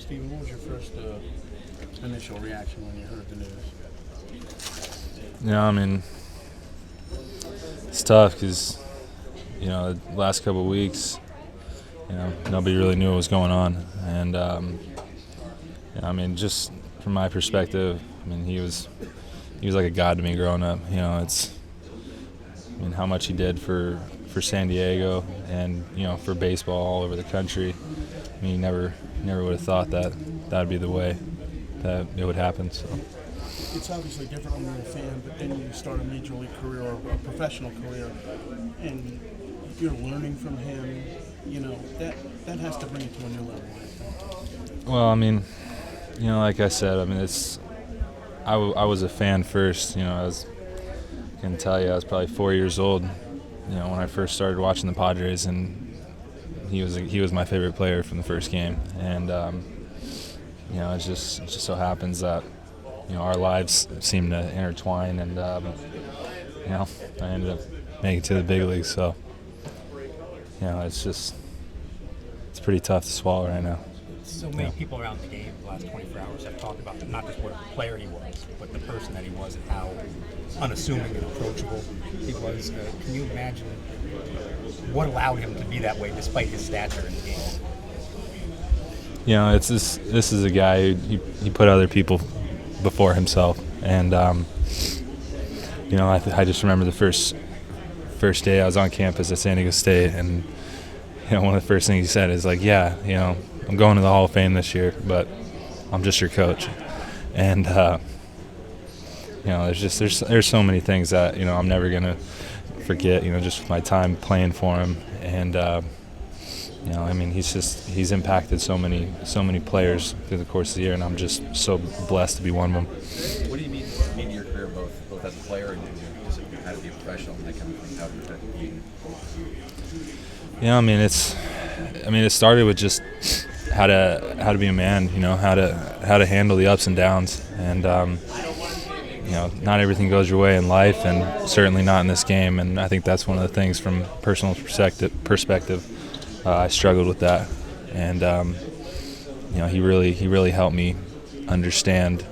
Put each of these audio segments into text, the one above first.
Stephen, what was your first initial reaction when you heard the news? I mean, it's tough because, the last couple of weeks, nobody really knew what was going on. And, I mean, just from my perspective, he was like a god to me growing up. How much he did for San Diego and, for baseball all over the country. You never would have thought that would be the way that it would happen. So it's obviously different when you're a fan, but then you start a major league career or a professional career, and you're learning from him. That has to bring it to a new level, I think. Well, like I said, I was a fan first. I can tell you, I was probably 4 years old, when I first started watching the Padres, and he was my favorite player from the first game. And it just so happens that our lives seem to intertwine, and I ended up making it to the big leagues. So it's pretty tough to swallow right now. So many people around the game the last 24 hours have talked about not just what player he was, but the person that he was and how unassuming and approachable he was. Can you imagine what allowed him to be that way despite his stature in the game? It's this is a guy who he put other people before himself, and I just remember the first day I was on campus at San Diego State, and one of the first things he said is like, I'm going to the Hall of Fame this year, but I'm just your coach. And there's so many things that I'm never gonna forget. Just my time playing for him, and he's impacted so many players through the course of the year, and I'm just so blessed to be one of them. What do you mean to your career, both as a player and just how to be a professional and that kind of thing? How does that mean? It started with just how to be a man, how to handle the ups and downs, and not everything goes your way in life, and certainly not in this game. And I think that's one of the things from personal perspective. I struggled with that, and he really helped me understand,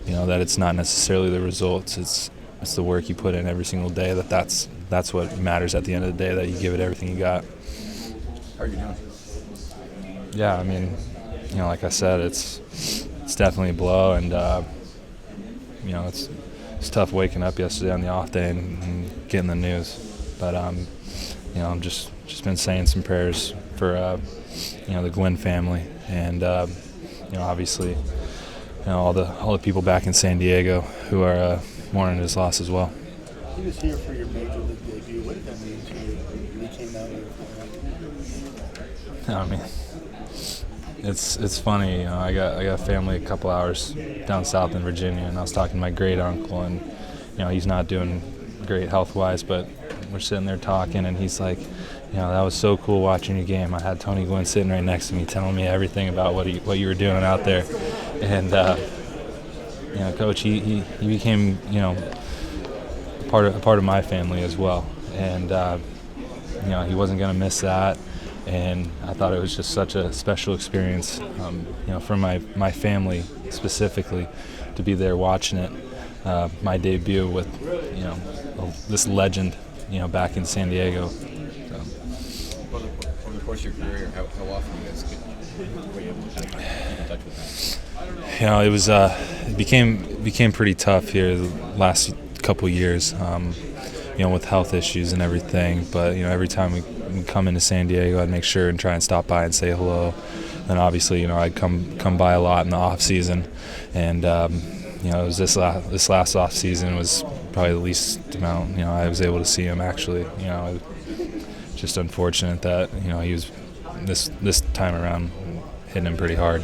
that it's not necessarily the results, it's the work you put in every single day. That's what matters at the end of the day. That you give it everything you got. How are you doing? Yeah, like I said, it's definitely a blow, and it's tough waking up yesterday on the off day and getting the news. But I'm just been saying some prayers for the Gwynn family, and obviously all the people back in San Diego who are mourning his loss as well. He was here for your major league debut. What did that mean to you when he came out here? It's funny. I got family a couple hours down south in Virginia, and I was talking to my great uncle, and he's not doing great health wise, but we're sitting there talking, and he's like, that was so cool watching your game. I had Tony Gwynn sitting right next to me, telling me everything about what you were doing out there, and Coach, he became a part of my family as well, and he wasn't going to miss that. And I thought it was just such a special experience, for my family specifically, to be there watching it. My debut with, this legend, back in San Diego. So. Over the course of your career, how often you guys were able to kind of keep in touch with them? It was it became pretty tough here the last couple years, with health issues and everything. But every time we come into San Diego, I'd make sure and try and stop by and say hello. And obviously, I'd come by a lot in the off season, and it was this last off season was probably the least amount I was able to see him actually. Just unfortunate that he was this time around hitting him pretty hard.